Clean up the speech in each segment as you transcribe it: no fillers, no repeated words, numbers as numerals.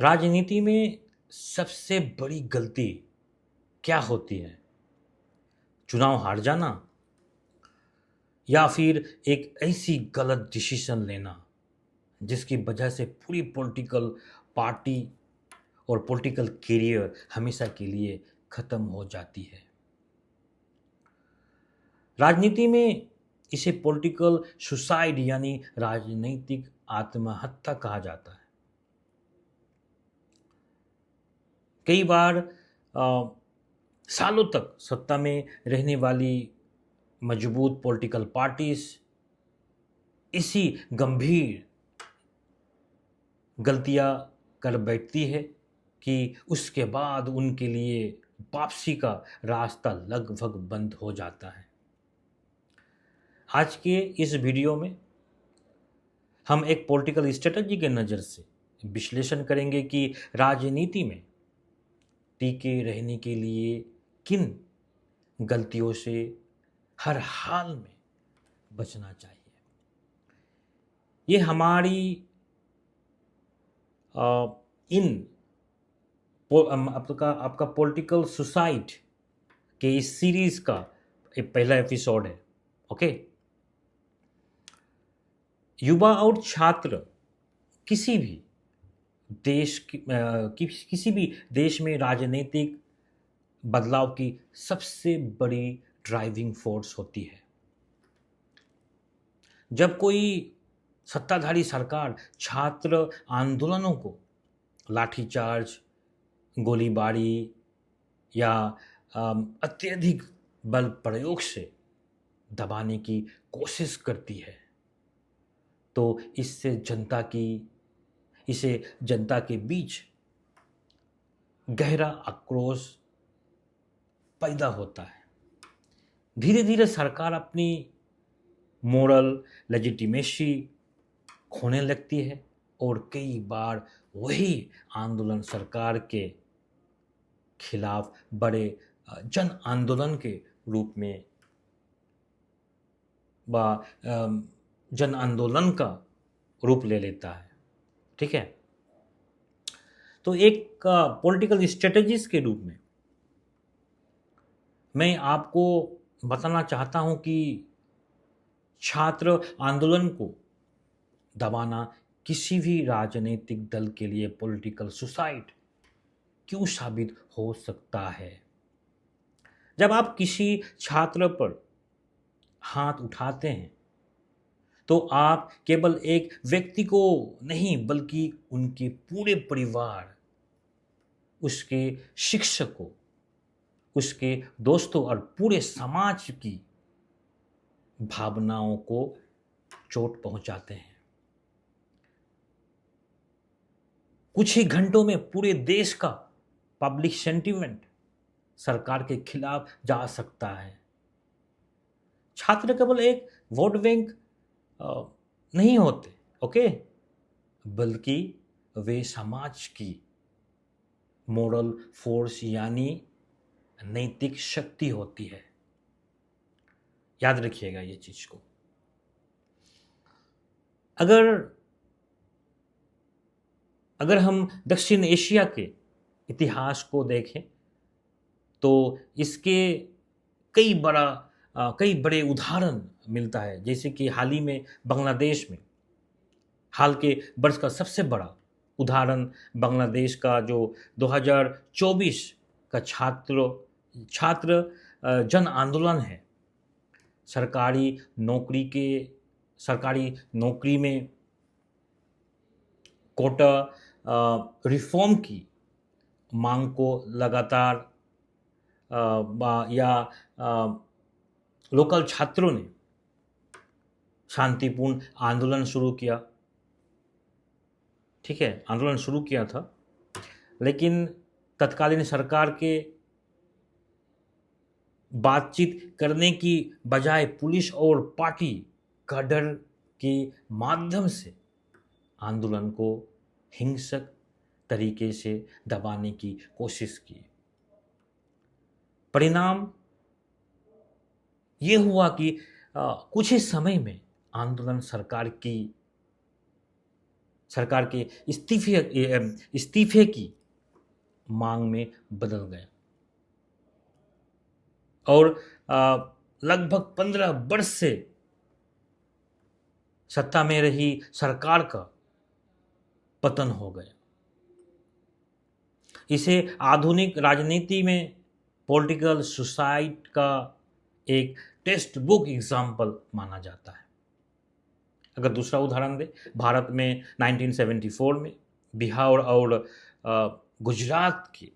राजनीति में सबसे बड़ी गलती क्या होती है? चुनाव हार जाना या फिर एक ऐसी गलत डिसीजन लेना जिसकी वजह से पूरी पॉलिटिकल पार्टी और पॉलिटिकल कैरियर हमेशा के लिए खत्म हो जाती है। राजनीति में इसे पॉलिटिकल सुसाइड यानी राजनीतिक आत्महत्या कहा जाता है। कई बार सालों तक सत्ता में रहने वाली मजबूत पॉलिटिकल पार्टीज इसी गंभीर गलतियां कर बैठती है कि उसके बाद उनके लिए वापसी का रास्ता लगभग बंद हो जाता है। आज के इस वीडियो में हम एक पॉलिटिकल स्ट्रेटजी के नज़र से विश्लेषण करेंगे कि राजनीति में टिके रहने के लिए किन गलतियों से हर हाल में बचना चाहिए। ये हमारी आपका पॉलिटिकल सुसाइड के इस सीरीज का एक पहला एपिसोड है। ओके, युवा और छात्र किसी भी किसी भी देश में राजनीतिक बदलाव की सबसे बड़ी ड्राइविंग फोर्स होती है। जब कोई सत्ताधारी सरकार छात्र आंदोलनों को लाठीचार्ज, गोलीबारी या अत्यधिक बल प्रयोग से दबाने की कोशिश करती है तो इसे जनता के बीच गहरा आक्रोश पैदा होता है। धीरे धीरे सरकार अपनी मोरल लेजिटिमेसी खोने लगती है और कई बार वही आंदोलन सरकार के खिलाफ बड़े जन आंदोलन के रूप में जन आंदोलन का रूप ले लेता है। ठीक है, तो एक पॉलिटिकल स्ट्रेटजिस्ट के रूप में मैं आपको बताना चाहता हूं कि छात्र आंदोलन को दबाना किसी भी राजनीतिक दल के लिए पॉलिटिकल सुसाइड क्यों साबित हो सकता है। जब आप किसी छात्र पर हाथ उठाते हैं तो आप केवल एक व्यक्ति को नहीं बल्कि उनके पूरे परिवार, उसके शिक्षकों, उसके दोस्तों और पूरे समाज की भावनाओं को चोट पहुंचाते हैं। कुछ ही घंटों में पूरे देश का पब्लिक सेंटिमेंट सरकार के खिलाफ जा सकता है। छात्र केवल एक वोट बैंक नहीं होते, ओके, बल्कि वे समाज की मोरल फोर्स यानी नैतिक शक्ति होती है। याद रखिएगा ये चीज को। अगर हम दक्षिण एशिया के इतिहास को देखें तो इसके कई बड़े उदाहरण मिलता है। जैसे कि हाल ही में बांग्लादेश में, हाल के वर्ष का सबसे बड़ा उदाहरण बांग्लादेश का जो 2024 का छात्र जन आंदोलन है। सरकारी नौकरी में कोटा रिफॉर्म की मांग को लगातार लोकल छात्रों ने शांतिपूर्ण आंदोलन शुरू किया। ठीक है, आंदोलन शुरू किया था, लेकिन तत्कालीन सरकार के बातचीत करने की बजाय पुलिस और पार्टी का डर के माध्यम से आंदोलन को हिंसक तरीके से दबाने की कोशिश की। परिणाम ये हुआ कि कुछ ही समय में आंदोलन सरकार की सरकार के इस्तीफे की मांग में बदल गया और लगभग 15 वर्ष से सत्ता में रही सरकार का पतन हो गया। इसे आधुनिक राजनीति में पॉलिटिकल सुसाइड का एक टेक्स्ट बुक एग्जाम्पल माना जाता है। अगर दूसरा उदाहरण दे, भारत में 1974 में बिहार और गुजरात के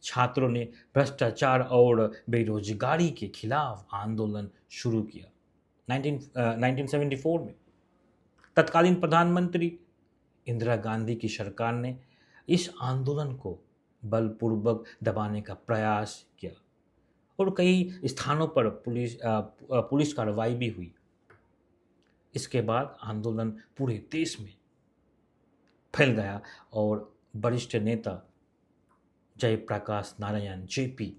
छात्रों ने भ्रष्टाचार और बेरोजगारी के खिलाफ आंदोलन शुरू किया। 1974 में तत्कालीन प्रधानमंत्री इंदिरा गांधी की सरकार ने इस आंदोलन को बलपूर्वक दबाने का प्रयास किया और कई स्थानों पर पुलिस कार्रवाई भी हुई। इसके बाद आंदोलन पूरे देश में फैल गया और वरिष्ठ नेता जयप्रकाश नारायण जेपी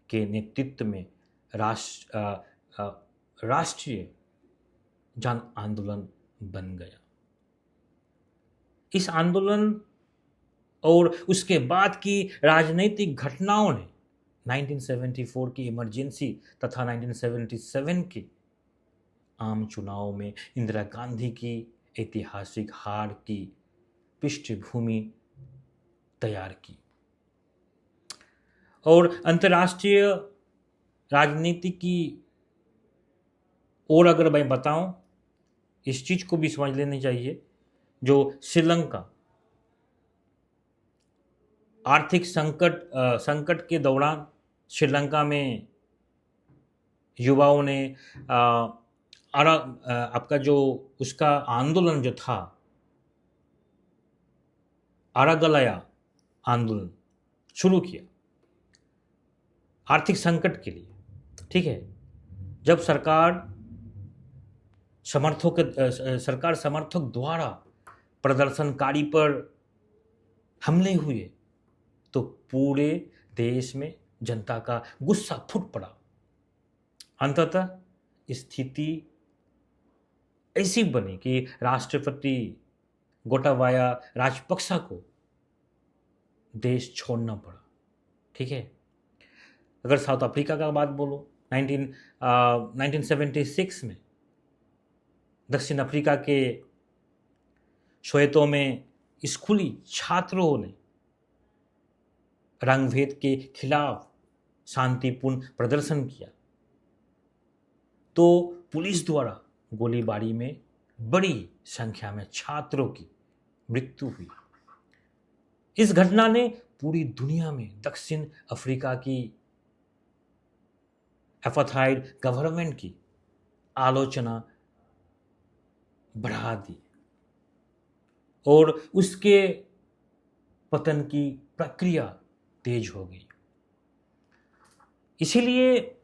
के नेतृत्व में राष्ट्रीय जन आंदोलन बन गया। इस आंदोलन और उसके बाद की राजनीतिक घटनाओं ने 1974 की इमरजेंसी तथा 1977 के आम चुनाव में इंदिरा गांधी की ऐतिहासिक हार की पृष्ठभूमि तैयार की। और अंतर्राष्ट्रीय राजनीति की और अगर मैं बताऊं, इस चीज को भी समझ लेनी चाहिए, जो श्रीलंका आर्थिक संकट के दौरान श्रीलंका में युवाओं ने आपका जो उसका आंदोलन जो था, अरागलाया आंदोलन शुरू किया आर्थिक संकट के लिए। ठीक है, जब सरकार समर्थक द्वारा प्रदर्शनकारी पर हमले हुए तो पूरे देश में जनता का गुस्सा फूट पड़ा। अंततः स्थिति ऐसी बनी कि राष्ट्रपति गोटाबाया राजपक्सा को देश छोड़ना पड़ा। ठीक है, अगर साउथ अफ्रीका का बात बोलो, 1976 में दक्षिण अफ्रीका के सोवेतो में स्कूली छात्रों ने रंगभेद के खिलाफ शांतिपूर्ण प्रदर्शन किया तो पुलिस द्वारा गोलीबारी में बड़ी संख्या में छात्रों की मृत्यु हुई। इस घटना ने पूरी दुनिया में दक्षिण अफ्रीका की एपार्थाइड गवर्नमेंट की आलोचना बढ़ा दी और उसके पतन की प्रक्रिया तेज हो गई। इसीलिए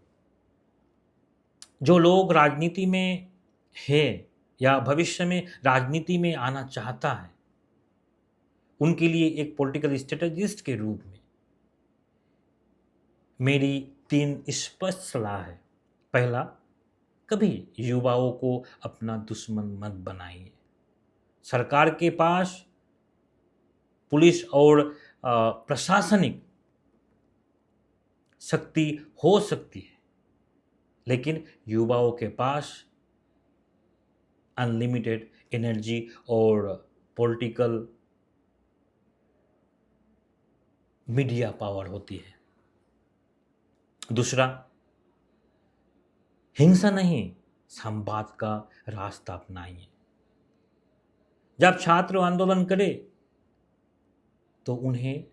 जो लोग राजनीति में है या भविष्य में राजनीति में आना चाहता है, उनके लिए एक पॉलिटिकल स्ट्रेटेजिस्ट के रूप में मेरी 3 स्पष्ट सलाह है। पहला, कभी युवाओं को अपना दुश्मन मत बनाइए। सरकार के पास पुलिस और प्रशासनिक शक्ति हो सकती है, लेकिन युवाओं के पास अनलिमिटेड एनर्जी और पॉलिटिकल मीडिया पावर होती है। दूसरा, हिंसा नहीं, संवाद का रास्ता अपनाइए। जब छात्र आंदोलन करे तो उन्हें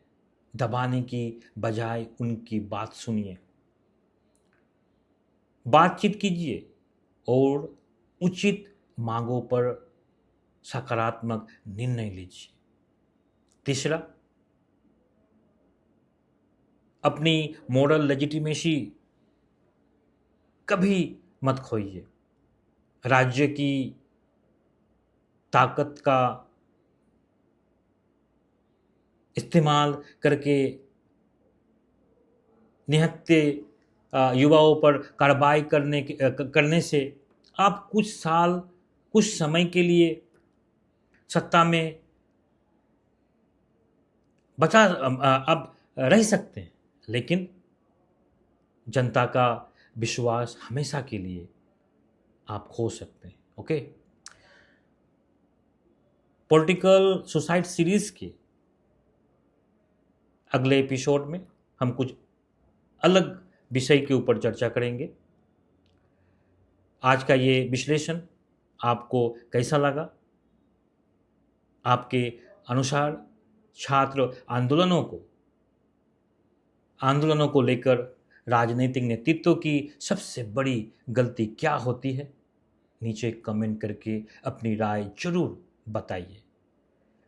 दबाने की बजाय उनकी बात सुनिए, बातचीत कीजिए और उचित मांगों पर सकारात्मक निर्णय लीजिए। तीसरा, अपनी मोरल लेजिटिमेसी कभी मत खोइए। राज्य की ताकत का इस्तेमाल करके निहत्थे युवाओं पर कार्रवाई करने से आप कुछ समय के लिए सत्ता में अब रह सकते हैं, लेकिन जनता का विश्वास हमेशा के लिए आप खो सकते हैं। ओके, पॉलिटिकल सुसाइड सीरीज के अगले एपिसोड में हम कुछ अलग विषय के ऊपर चर्चा करेंगे। आज का ये विश्लेषण आपको कैसा लगा? आपके अनुसार छात्र आंदोलनों को लेकर राजनीतिक नेतृत्व की सबसे बड़ी गलती क्या होती है? नीचे कमेंट करके अपनी राय जरूर बताइए।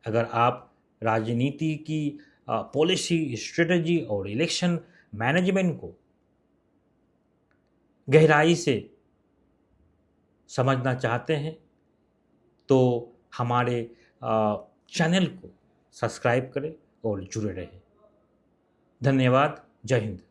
अगर आप राजनीति की पॉलिसी, स्ट्रेटजी और इलेक्शन मैनेजमेंट को गहराई से समझना चाहते हैं तो हमारे चैनल को सब्सक्राइब करें और जुड़े रहें। धन्यवाद। जय हिंद।